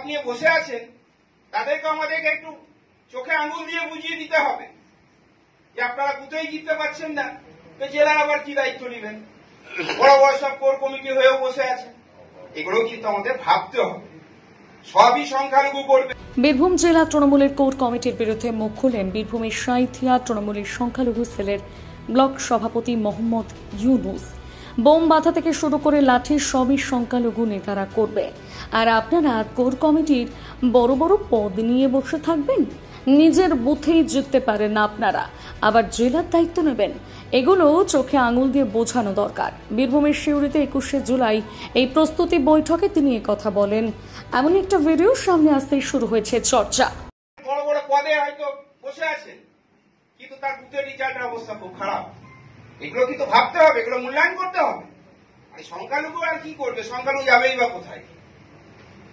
নিয়ে বসে আছেন তাদেরকে আমাদেরকে একটু চোখে আঙুল দিয়ে বুঝিয়ে দিতে হবে যে আপনারা বুথেই জিততে পারছেন না, তো জেলার আবার কি দায়িত্ব নেবেন? বড় বড় সব কোর কমিটি হয়েও বসে আছে। এগুলো কিন্তু আমাদের ভাবতে হবে, সবই সংখ্যালঘু করবে। বীরভূম জেলা তৃণমূলের কোর কমিটির বিরুদ্ধে মুখ খুললেন বীরভূমের সাঁইথিয়া তৃণমূলের সংখ্যালঘু সেলের ব্লক সভাপতি মোহাম্মদ ইউনুস। বোম বাধা থেকে শুরু করে লাঠি সবই সংখ্যালঘু নেতারা করবে, আর আপনারা কোর কমিটির বড় বড় পদ নিয়ে বসে থাকবেন? নিজের বুথেই জিততে পারেন না আপনারা, আবার জেলার দায়িত্ব নেবেন? এগুলো চোখে আঙুল দিয়ে বোঝানো দরকার। বীরভূমের সিউড়িতে 21শে জুলাই এই প্রস্তুতি বৈঠকে তিনি কথা বলেন। এমন একটা ভিডিও সামনে আসতেই শুরু হয়েছে চর্চা। বড় বড় পদে হয়তো বসে আছেন, কিন্তু তার বুথের রেজাল্টের অবস্থা খুব খারাপ। এগুলো কিন্তু ভাবতে হবে, এগুলো মূল্যায়ন করতে হবে। সংখ্যালঘু আর কি করবে? সংখ্যালঘু যাবেই বা কোথায়?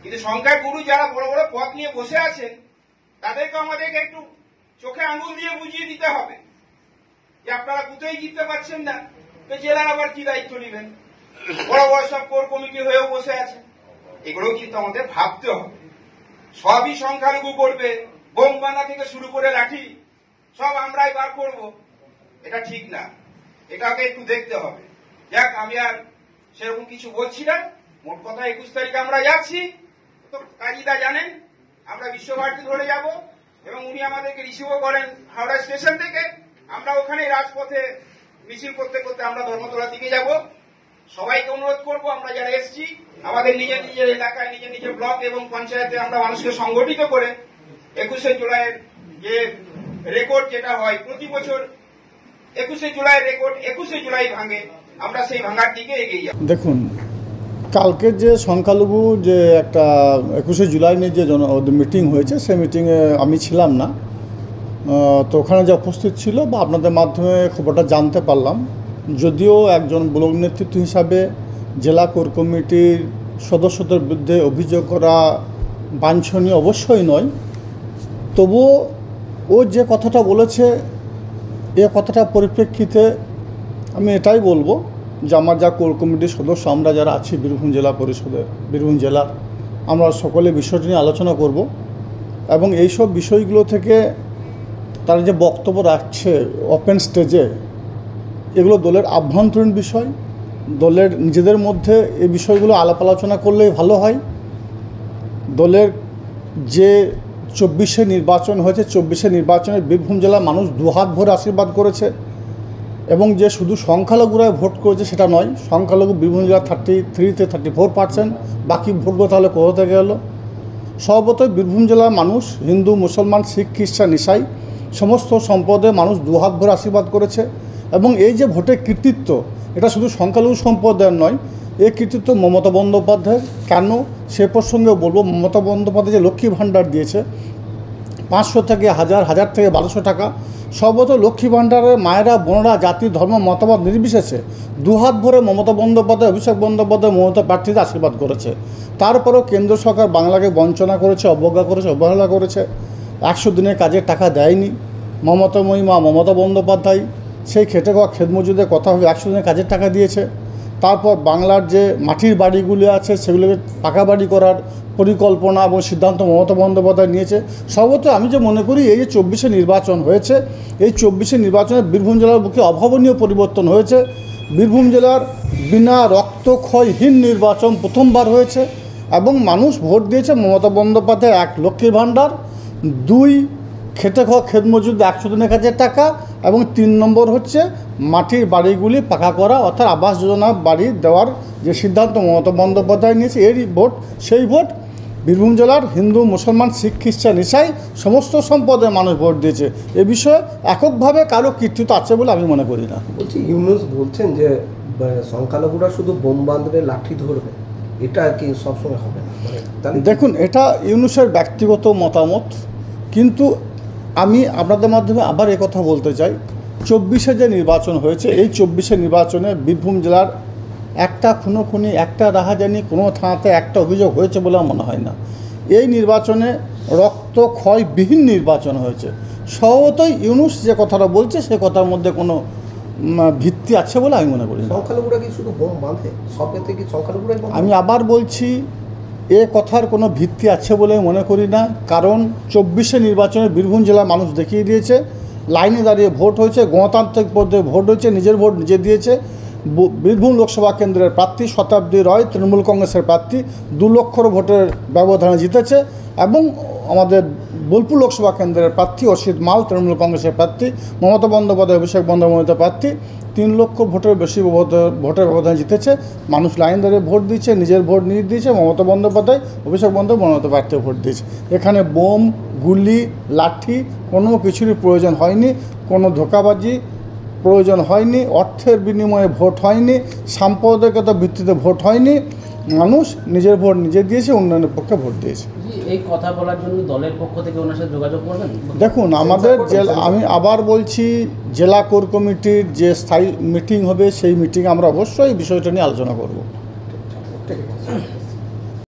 কিন্তু সংখ্যাগুরু যারা বড় বড় পদ নিয়ে বসে আছেন তাদেরকে আমাদেরকে একটু চোখে আঙুল দিয়ে বুঝিয়ে দিতে হবে যে আপনারা বুথেই জিততে পারছেন না, তো জেলার আবার কি দায়িত্ব নেবেন? বড় বড় সব কোর কমিটি হয়েও বসে আছে। এগুলো কিন্তু আমাদের ভাবতে হবে, সবই সংখ্যালঘু করবে। বোম বানা থেকে শুরু করে লাঠি সব আমরাই বার করব, এটা ঠিক না। এটাকে একটু দেখতে হবে। যাক, আমি আর সেরকম কিছু বলছি না। মোট কথা 21 তারিখে আমরা যাচ্ছি, তো কাজীদা জানেন আমরা বিশ্বভারতী ধরে যাব, এবং উনি আমাদেরকে রিসিভও করেন হাওড়া স্টেশন থেকে। আমরা ওখানে রাজপথে মিছিল করতে করতে আমরা ধর্মতলার দিকে যাব। সবাইকে অনুরোধ করব, আমরা যারা এসছি আমাদের নিজের নিজের এলাকায় নিজের নিজের ব্লক এবং পঞ্চায়েতে আমরা মানুষকে সংগঠিত করে 21শে জুলাইয়ের যে রেকর্ড যেটা হয় প্রতি বছর 21শে জুলাইয়ের রেকর্ড 21শে জুলাই ভাঙে, আমরা সেই ভাঙার দিকে এগিয়ে যাব। দেখুন, কালকের যে সংখ্যালঘু যে একটা 21শে জুলাই নিয়ে যে মিটিং হয়েছে, সেই মিটিংয়ে আমি ছিলাম না, তো ওখানে যে উপস্থিত ছিল বা আপনাদের মাধ্যমে খবরটা জানতে পারলাম। যদিও একজন ব্লক নেতৃত্ব হিসাবে জেলা কোর কমিটির সদস্যদের বিরুদ্ধে অভিযোগ করা বাঞ্ছনীয় অবশ্যই নয়, তবুও ও যে কথাটা বলেছে এ কথাটা পরিপ্রেক্ষিতে আমি এটাই বলবো যে আমার যা কোর কমিটির সদস্য আমরা যারা আছি বীরভূম জেলা পরিষদে, বীরভূম জেলার, আমরা সকলে বিষয়টি নিয়ে আলোচনা করব এবং এইসব বিষয়গুলো থেকে তারা যে বক্তব্য রাখছে ওপেন স্টেজে, এগুলো দলের আভ্যন্তরীণ বিষয়। দলের নিজেদের মধ্যে এই বিষয়গুলো আলাপ আলোচনা করলেই ভালো হয়। দলের যে 24শে নির্বাচন হয়েছে, 24শে নির্বাচনে বীরভূম জেলার মানুষ দুহাত ভরে আশীর্বাদ করেছে, এবং যে শুধু সংখ্যালঘুরাই ভোট করেছে সেটা নয়। সংখ্যালঘু বীরভূম জেলা 33-34%, বাকি ভোটগুলো তাহলে কোথা থেকে গেল? সর্বতই বীরভূম জেলার মানুষ হিন্দু, মুসলমান, শিখ, খ্রিস্টান, ইসাই সমস্ত সম্প্রদায়ের মানুষ দুহাত ভরে আশীর্বাদ করেছে। এবং এই যে ভোটের কৃতিত্ব, এটা শুধু সংখ্যালঘু সম্প্রদায়ের নয়, এই কৃতিত্ব মমতা বন্দ্যোপাধ্যায়ের। কেন সে প্রসঙ্গে বলবো, মমতা বন্দ্যোপাধ্যায় যে লক্ষ্মী ভাণ্ডার দিয়েছে 500 থেকে 1000, 1000 থেকে 1200 টাকা, সর্বত লক্ষ্মী ভাণ্ডারের মায়েরা, বোনেরা, জাতি, ধর্ম, মতামত নির্বিশেষে দুহাত ভরে মমতা বন্দ্যোপাধ্যায়, অভিষেক বন্দ্যোপাধ্যায়, মমতা প্রার্থীদের আশীর্বাদ করেছে। তারপরেও কেন্দ্র সরকার বাংলাকে বঞ্চনা করেছে, অবজ্ঞা করেছে, অবহেলা করেছে। 100 দিনের কাজের টাকা দেয়নি। মমতাময়ী মা মমতা বন্দ্যোপাধ্যায় সেই খেটে খাওয়া খেত মজুদের কথা হবে 100 দিনের কাজের টাকা দিয়েছে। তারপর বাংলার যে মাটির বাড়িগুলি আছে সেগুলোকে পাকা বাড়ি করার পরিকল্পনা এবং সিদ্ধান্ত মমতা বন্দ্যোপাধ্যায় নিয়েছে। সর্বত আমি যে মনে করি এই যে 24শে নির্বাচন হয়েছে, এই 24শে নির্বাচনে বীরভূম জেলার বুকে অভাবনীয় পরিবর্তন হয়েছে। বীরভূম জেলার বিনা রক্তক্ষয়হীন নির্বাচন প্রথমবার হয়েছে, এবং মানুষ ভোট দিয়েছে মমতা বন্দ্যোপাধ্যায় 1 লক্ষ্মীর ভাণ্ডার, 2 খেটে খাওয়া খেত মজুদ 100 দিনের কাজের টাকা, এবং 3 নম্বর হচ্ছে মাটির বাড়িগুলি পাকা করা, অর্থাৎ আবাস যোজনা বাড়ি দেওয়ার যে সিদ্ধান্ত মমতা বন্দ্যোপাধ্যায় নিয়েছে, এরই ভোট। সেই ভোট বীরভূম জেলার হিন্দু, মুসলমান, শিখ, খ্রিস্টান, ইসাই সমস্ত সম্প্রদায়ের মানুষ ভোট দিয়েছে। এ বিষয়ে এককভাবে কারো কৃতিত্ব আছে বলে আমি মনে করি না। বলছি, ইউনুস বলছেন যে সংখ্যালঘুরা শুধু বোম বাঁধবে, লাঠি ধরবে, এটা কি সবসময় হবে না? দেখুন, এটা ইউনুসের ব্যক্তিগত মতামত, কিন্তু আমি আপনাদের মাধ্যমে আবার কথা বলতে চাই, 24শে যে নির্বাচন হয়েছে, এই 24শে নির্বাচনে বীরভূম জেলার একটা খুনোখুনি, একটা রাহাজানি, কোনো থানাতে একটা অভিযোগ হয়েছে বলে মনে হয় না। এই নির্বাচনে রক্তক্ষয়বিহীন নির্বাচন হয়েছে। স্বভাবতই ইউনুস যে কথাটা বলছে সে কথার মধ্যে কোনো ভিত্তি আছে বলে আমি মনে করি না। সংখ্যালঘুরা কি শুধু বোম বাঁধে? সব ক্ষেত্রে কি সংখ্যালঘুরাই? আমি আবার বলছি, এ কথার কোনো ভিত্তি আছে বলে মনে করি না, কারণ 24শে নির্বাচনে বীরভূম জেলার মানুষ দেখিয়ে দিয়েছে লাইনে দাঁড়িয়ে ভোট হয়েছে, গণতান্ত্রিক পদ্ধতিতে ভোট হয়েছে, নিজের ভোট নিজে দিয়েছে। বীরভূম লোকসভা কেন্দ্রের প্রার্থী শতাব্দী রয় তৃণমূল কংগ্রেসের প্রার্থী 2 লক্ষর ভোটের ব্যবধানে জিতেছে, এবং আমাদের বোলপুর লোকসভা কেন্দ্রের প্রার্থী অসিত মাল তৃণমূল কংগ্রেসের প্রার্থী, মমতা বন্দ্যোপাধ্যায় অভিষেক বন্দ্যোপাধ্যায় প্রার্থী 3 লক্ষ ভোটের বেশি ভোটের ব্যবধানে জিতেছে। মানুষ লাইন দাঁড়িয়ে ভোট দিচ্ছে, নিজের ভোট নিয়ে দিয়েছে, মমতা বন্দ্যোপাধ্যায় অভিষেক বন্দ্যোপাধ্যায় প্রার্থী ভোট দিয়েছে। এখানে বোম, গুলি, লাঠি কোনো কিছুরই প্রয়োজন হয়নি, কোনো ধোঁকাবাজি প্রয়োজন হয়নি, অর্থের বিনিময়ে ভোট হয়নি, সাম্প্রদায়িকতার ভিত্তিতে ভোট হয়নি। মানুষ নিজের ভোট নিজে দিয়েছে, উন্নয়নের পক্ষে ভোট দিয়েছে। এই কথা বলার জন্য দলের পক্ষ থেকে ওনার সাথে যোগাযোগ করবেন? দেখুন, আমাদের জেলা, আমি আবার বলছি, জেলা কোর কমিটির যে স্থায়ী মিটিং হবে সেই মিটিংয়ে আমরা অবশ্যই বিষয়টা নিয়ে আলোচনা করব।